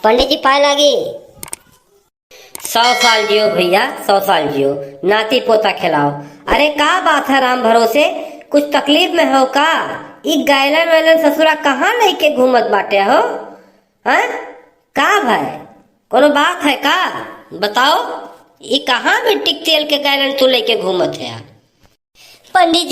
पंडित जी पाए लागी। 100 साल जियो भैया, 100 साल जियो, नाती पोता खिलाओ। अरे का बात है राम भरोसे, कुछ तकलीफ में हो का? ई गैलन वैलन ससुरा कहाँ लेके घूमत बाटे हो? हैं? का भाई कोनो बात है का? बताओ, ई कहाँ मिट्टी के तेल के गैलन तू लेके घूमत है? पंडित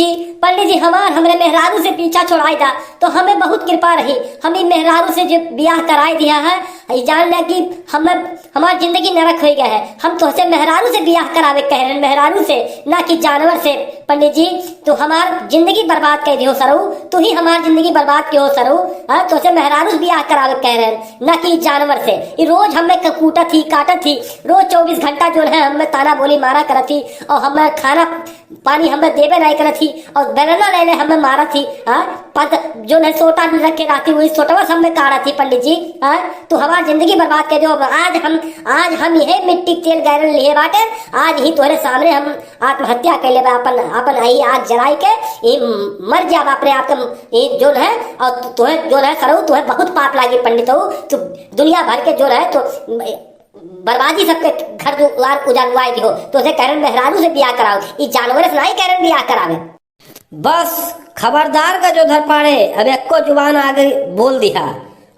जी हमरे मेहरारू से पीछा छोड़ाई था तो हमें बहुत कृपा रही। हमें मेहरारू से जो ब्याह कराई दिया है, ये जान लिया कि हमारी जिंदगी नरक हो गया है। हम तो से मेहरारू से ब्याह करावे कह रहे हैं, मेहरारू से, ना कि जानवर से। पंडित जी तो हमार जिंदगी बर्बाद कर दियो सरऊ, तू ही हमारी जिंदगी बर्बाद क्यों सरऊ? हाँ, तो से मेहरारू से ब्याह करावे कह रहे हैं, ना कि जानवर से। ये रोज हमें कूटा थी, काटा थी, रोज 24 घंटा जो है हमें ताना बोली मारा करा थी, और हमें खाना पानी हमें देवे नहीं करा थी, और बेलना ले हमें मारा थी। हाँ, पद जो है सोटा रख के रखी हुई सोटवा सब में काटा थी। पंडित जी हाँ, तो हमारी जिंदगी बर्बाद कर दो। आज हम यही मिट्टी के तेल गैरन लिए बाटे, आज ही तुम्हारे सामने हम आत्महत्या कर ले अपन आई आग जलाई के ये मर जा अपने आप ये जो है। और तुम्हें जो है करो, तुम्हें बहुत पाप लागी पंडित हो, तो दुनिया भर के जो है तो बर्बादी सबके घर द्वार उजाड़वाए हो, तो उसे कैरन मेहरारू से ब्याह कराओ, ये जानवर से नहीं कैरन ब्याह करावे। बस खबरदार का जो धर पाड़े, अब एको जुबान आगे बोल दिया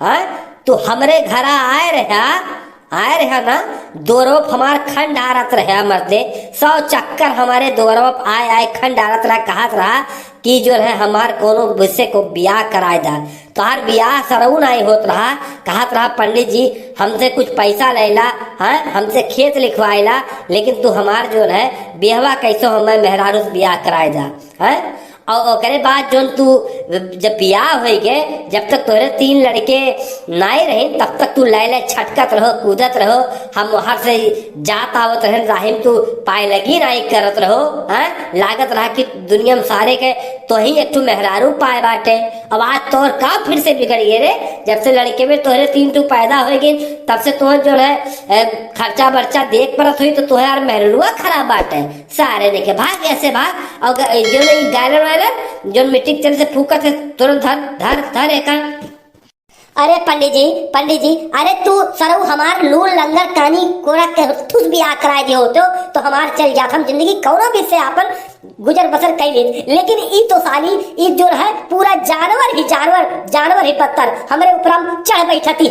है। तू हमरे घर आए रहा ना, दोरोप हमार खंड आरत रहे मरते 100 चक्कर हमारे दोरोप आए खंड आरत रहा, कहत रहा कि जो है हमार कोनो विषय को ब्याह कराए दा। तोहार ब्याह सरऊ नहीं होत रहा, कहत रहा पंडित जी हमसे कुछ पैसा लेला, हाँ हमसे खेत लिखवाएला, लेकिन तू हमार जो है ब्याहवा कैसो हमें मेहरारू से ब्याह कराए दा है। और ओकरे बाद जो तू जब ब्याह हो गए, जब तक तोरे 3 लड़के नहीं रहे तब तक तू लैले छटकत रहो, कूदत रहो, हम वहां से जात आवत रहे राहिम, तू पाए लगी नहीं करत रहो। हैं, लागत रहा कि दुनिया में सारे के तो ही एक तू मेहरारू पाए बाटे। अब आज तोहर का फिर से बिगड़ गए रे, जब से लड़के में तोहरे 3 टू पैदा हो गए तब से तोहर जो है खर्चा बर्चा देख परत हुई, तो तोहर यार मेहरुआ खराब बाटे। सारे देखे भाग ऐसे भाग, और जो गैलन जो मिट्टी के तेल से फूकत है तुरंत धर एक। अरे पंडित जी अरे तू सरऊ हमार लूल लंगर कानी कोरा के ठुस ब्याह कराए दियो तो हमार चल जात, हम जिंदगी कौनो भी से अपन गुजर बसर कर ले। लेकिन ई तो साली ई जो है पूरा जानवर ही पत्थर हमरे ऊपर हम चढ़ बैठा थी।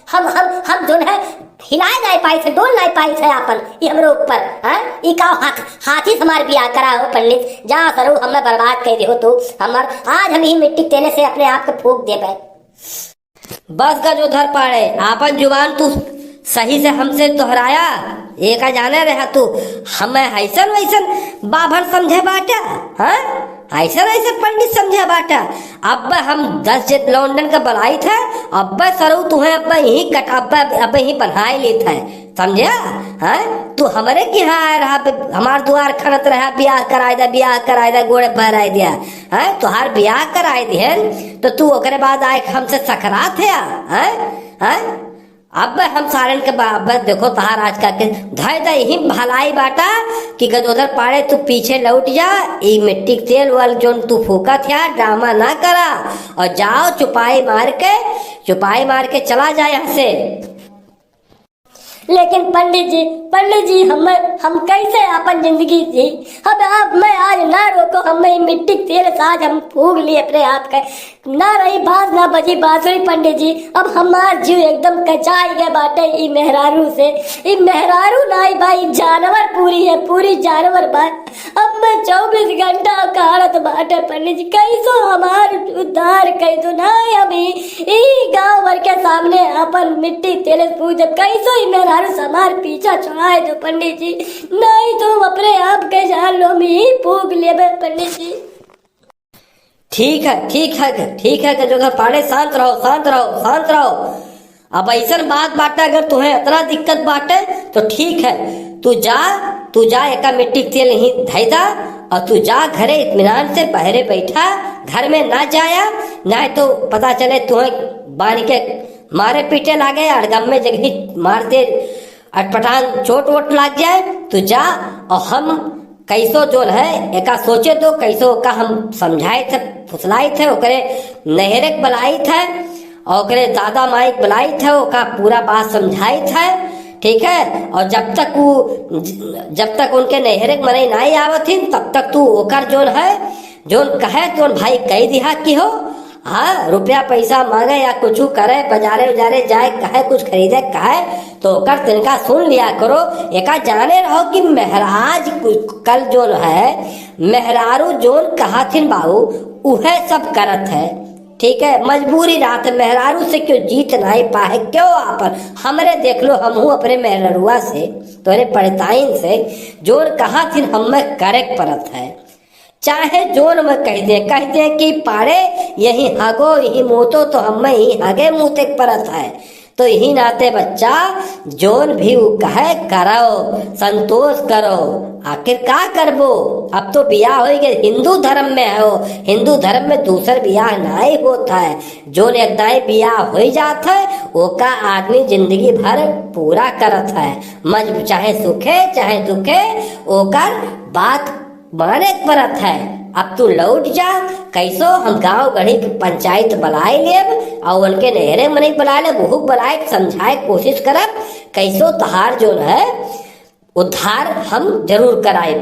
हम जो है हिलाए नहीं पाई थे, डोल नहीं पाई थे अपन ये हमरे ऊपर। हाँ, ई का हाथी हमारे ब्याह करा हो पंडित, जा सरू हमें बर्बाद कर दियो तो हमार आज हम ही मिट्टी तेले से अपने आप को फूक दे पाए। बस का जो धर पाड़े, आपन जुबान तू सही से हमसे दोहराया, एक जाने रहा तू हमें ऐसन वैसन बाभर समझे बाटा। हाँ, ऐसा पंडित समझे बाटा। अब हम 10 जेट लंदन का बनाई था, अब सरू तुम्हें अब यही कट अब ही बनाए ले था, समझा? हाँ, तू हमारे की यहाँ रहा, हमार द्वार खड़त रहा, ब्याह कराए दा गोड़े भराए दिया। हाँ, तुहार ब्याह कराए दिया तो तू ओकरे बाद आए हमसे सकरात है। हाँ, अब हम सारन के बाबत देखो तहार आज का धय दा यही भलाई बाटा कि गदोदर पाड़े तू पीछे लौट जा, ये मिट्टी के तेल वाल जो तू फूका था ड्रामा ना करा, और जाओ चुपाई मार के चला जाए यहाँ से। लेकिन पंडित जी हम कैसे अपन जिंदगी जी, अब आप मैं आज ना रोको, हमें मिट्टी के तेल से आज हम फूक लिए अपने आप का, ना रही बात ना बजी बांसुरी। पंडित जी अब हमार जीव एकदम कचाई गया बाटे ई मेहरारू से। ई मेहरारू नहीं भाई, जानवर पूरी जानवर बात। अब मैं 24 घंटा काढ़त बाटे पंडित जी, कैसो हमार उद्धार कैसो नहीं अभी ई गाँव भर के सामने अपन मिट्टी तेल पूछ कैसो ई मेहरारू हमार पीछा छुड़ाए दो पंडित जी, नहीं तो अपने आप के जान लो मी फूक ले पंडित जी। ठीक है जो घर पाड़े शांत रहो। अब ऐसा बात बाटे, अगर तुम्हें इतना दिक्कत बाटे तो ठीक है, तू जा एक मिट्टी के तेल ही धैदा, और तू जा घरे इत्मीनान से बहरे बैठा, घर में ना जाया, ना तो पता चले तुम्हें बानी के मारे पीटे लागे, अड़गम में जगह मारते अटपटान चोट वोट लाग जाए। तू जा, और हम कैसो जो है एका सोचे तो कैसो का हम समझाए थे, फुसलाई थे, ओकरे नहरक बलाई थे, और ओकरे दादा माई बुलाई थे, ओका पूरा बात समझाई थे, ठीक है। और जब तक उनके नहरे मने नहीं आवथिन तब तक तू ओकर जोन है जोन कहे तो भाई कह दिया कि हो, हाँ रुपया पैसा मांगे या कुछ करे, बाजारे उजारे जाए कहे कुछ खरीदे कहे तो ओकर तिनका सुन लिया करो। एका जाने रहो कि महराज कल जोन है मेहरारू जोन कहा थिन बाबू उहे सब करत है, ठीक है। मजबूरी रात मेहरारू से क्यों जीत नहीं पाए, क्यों आपन हमरे देख लो, हम अपने मेहरुआ से तोरे पड़ताइन से जोन कहा थी हमें करेक्ट परत है। चाहे जोन में कह दे कि पाड़े यही हगो यही मोतो तो हमें ही हगे मुँह परत है। तो यही नाते बच्चा जोन भी वो कहे करो, संतोष करो, आखिर का करबो। अब तो बियाह हो गए, हिंदू धर्म में हो, हिंदू धर्म में दूसर बियाह नहीं होता है। जोन एक दाई बियाह हो जाता है ओका आदमी जिंदगी भर पूरा करत है, मज चाहे सुखे चाहे दुखे ओकर बात माने परत है। अब तू लौट जा, कैसो हम गांव गढ़ी की पंचायत बुलाए लेब और उनके नहरे मने बुला ले, बहु बुलाए समझाए कोशिश करब, कैसो तहार जो है उद्धार हम जरूर कराए।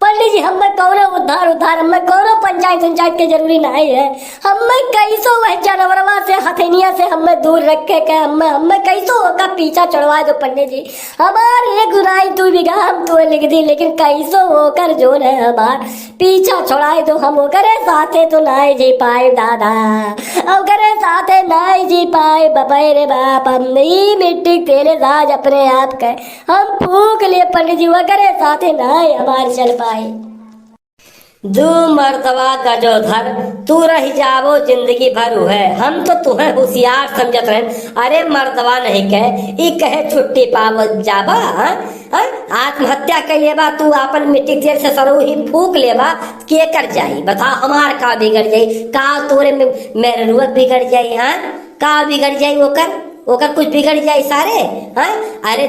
पंडित जी हमें कौनो उद्धार हमें कौनो पंचायत के जरूरी नहीं है। हमें कैसो वह जानवरवा से हथेनिया से हमें दूर रखे के हमें कैसो का पीछा चढ़वा दो पंडित जी। हमारे एक गुनाई तू बिगा हम तो लिख दी, लेकिन कैसो होकर जो है हमार पीछा छोड़ाए दो, हम ओकरे साथे तो नहीं जी पाए दादा, ओकरे साथे नहीं जी पाए बपे रे बाप। हम नहीं मिट्टी तेरे राज अपने आप के हम फूक लिए पंडित जी, ओकरे साथे नहीं हमारे चल पाए। दू मर्दवा गजोधर तू रह जावो जिंदगी भर है, हम तो तुम्हें होशियार समझत रहे। अरे मर्दवा नहीं कहे ई कहे छुट्टी पाव जाबा, आत्महत्या कर लेबा तू अपन मिट्टी तेल से सरू ही फूक लेबा, के कर जाई बता। हमार का बिगड़ जाई, का तोरे मेरे रुआ बिगड़ जाई, हाँ का बिगड़ जाई ओकर कुछ बिगड़ जाई सारे, हाँ। अरे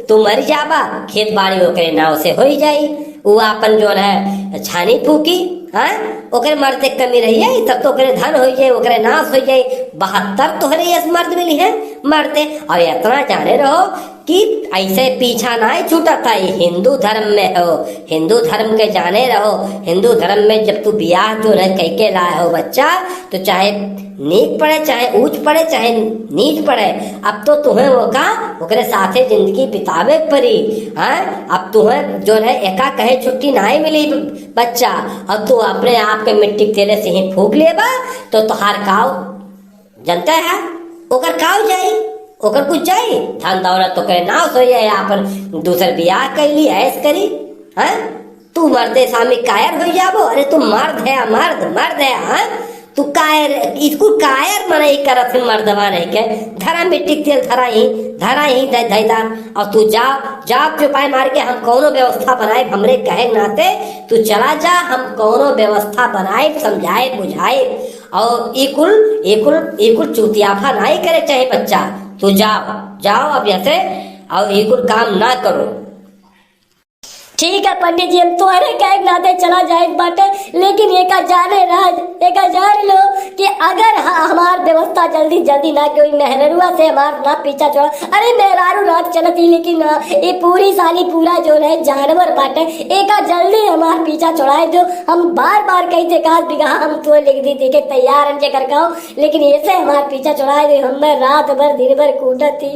तू मर जाबा, खेत बाड़ी ओकरे नाव से हो जाई, वो अपन जो है छानी फूकी, हाँ ओकरे मर्द कमी रही है तब तो ओकरे धन हो जाए, ओकरे नाश हो जाए। 72 तोहरे यस मर्द मिली है मरते। और इतना जाने रहो कि ऐसे पीछा ना छूटता है, हिंदू धर्म में हो, हिंदू धर्म के जाने रहो। हिंदू धर्म में जब तू बियाह जो है कह के लाए हो बच्चा, तो चाहे नीच पड़े चाहे ऊंच पड़े चाहे नीच पड़े, अब तो तुम्हें ओकरे साथे जिंदगी बितावे पड़ी, हाँ। अब तुम्हें जो है एका कहे छुट्टी नहीं मिली बच्चा, अब तू अपने आप के मिट्टी तेरे से ही फूक लेबा तो तुहार काव जनता है ओकर काव जाई, ओकर कुछ जाई, धन दौलत तो करे नाव सो जाए, अपन दूसर बियाह कैली ऐस करी, हाँ। तू मर्दे सामी कायर हो जाबो, अरे तू मर्द है मर्द है, हाँ। तू कायर इसको कायर मना ही करत है मर्दवा नहीं के, धरा मिट्टी तेल धरा ही धैदा। और तू जा चुपाई मार के हम कौनो व्यवस्था बनाए, हमरे कहे नाते तू चला जा, हम कौनो व्यवस्था बनाए समझाए बुझाए। और इकुल चुतियाफा नहीं करे चाहे बच्चा, तू जाओ अब ऐसे और इकुल काम ना करो। ठीक है पंडित जी, हम तुम्हारे कहे नाते चला जाए बाटे, लेकिन एका जान लो कि अगर हमार व्यवस्था जल्दी ना कोई मेहरुआ से हमार ना पीछा छोड़ा, अरे मेहरारू रात चलती, लेकिन ये पूरी साली पूरा जो है जानवर बाटे, एका जल्दी हमार पीछा छोड़ाए दो। हम बार कही थे काश बिगा हम तो लिख दी थी कि तैयार हम कर खाओ, लेकिन ऐसे हमार पीछा छोड़ाए दो। हमें रात भर दिन भर कूटत थी,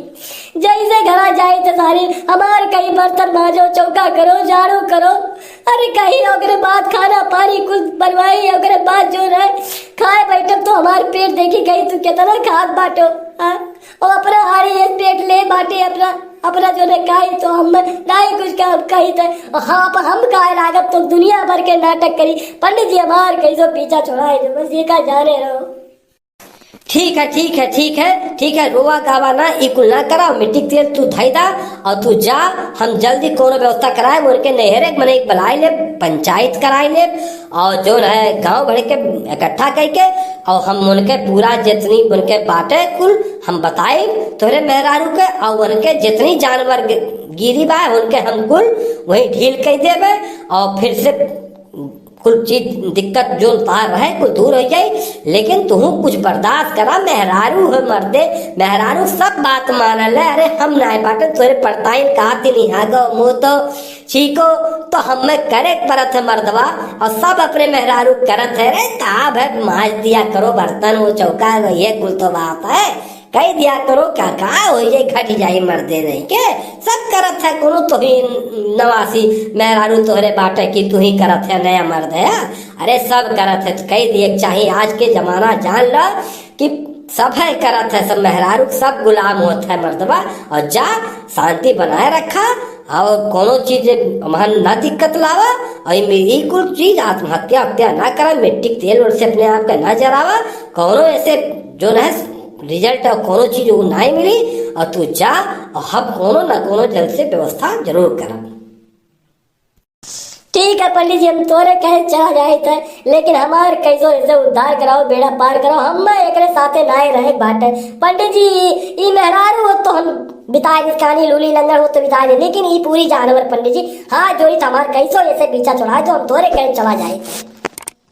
जैसे घरा जाए थे सारी हमार कई बर्तन माजो, चौका करो, झाड़ू करो, अरे कहीं ओकरे बाद खाना पानी कुछ बनवाई, ओकरे बाद जो है खाए बैठे तो हमारे पेट देखी गई तू कितना खाद बांटो, हाँ। और अपना हारी एक पेट ले बांटे अपना जो है खाई, तो हम नहीं कुछ कही थे, हाँ हम खाए लागत तो दुनिया भर के नाटक करी। पंडित जी हमार कैसो पीछा छोड़ाए जो बस ये का जाने रहो। ठीक है रोवा गावा ना इकुल ना करा, मिट्टी तेल तू धैदा और तू जा, हम जल्दी कोनो व्यवस्था कराए, उनके नहरे मने बुलाए ले, पंचायत कराए ले, और जो है गांव भर के इकट्ठा करके और हम उनके पूरा जितनी उनके बाटे कुल हम बताए तोरे मेहरारू के, और उनके जितनी जानवर गिरी बा उनके हम कुल वही ढील कर देवे और फिर से कुल चीज दिक्कत जो तार रहे कुछ दूर हो जाए, लेकिन तू कुछ बर्दाश्त करा। मेहरारू है मर्दे, मेहरारू सब बात मानल है। अरे हम नाय बाटे तोरे पड़ताइन कहती नहीं हागो मुँह तो चीको तो हमें करे परत है मर्दवा, और सब अपने मेहरारू करत है। रे का भाई माज दिया करो बर्तन वो चौका, ये कुल तो बात है कह दिया करो। क्या हो जाए घट जाए मर्दे नहीं के सब करत है। कोनो तो ही नवासी मेहरारू तोहरे बाटे की तू ही करत है नया मर्द है। अरे सब करत है तो कह दिए चाहिए। आज के जमाना जान लो कि सब है करत है, सब मेहरारू सब गुलाम होता है मर्दबा। और जा शांति बनाए रखा और कोनो चीज मन ना दिक्कत लावा, और ये कुल चीज आत्महत्या हत्या ना करा, मिट्टी के तेल से अपने आप का ना जरावा। कोनो ऐसे जो है रिजल्ट कोनो चीज वो नहीं मिली, और तू जा और हम कोनो ना कोनो जल्द से व्यवस्था जरूर करा। ठीक है पंडित जी, हम तोरे कहे चला जाए थे, लेकिन हमार कैसो ऐसे उद्धार कराओ, बेड़ा पार कराओ। हम एकरे साथे नाए रहे बाटे पंडित जी। ई मेहरारू हो तो हम बिताए दे, कहानी लूली लंगर हो तो बिताए दे, लेकिन ई पूरी जानवर पंडित जी हाथ जोड़ी हमार कैसो ऐसे पीछा चढ़ाए तो हम तोरे कहे चला जाए।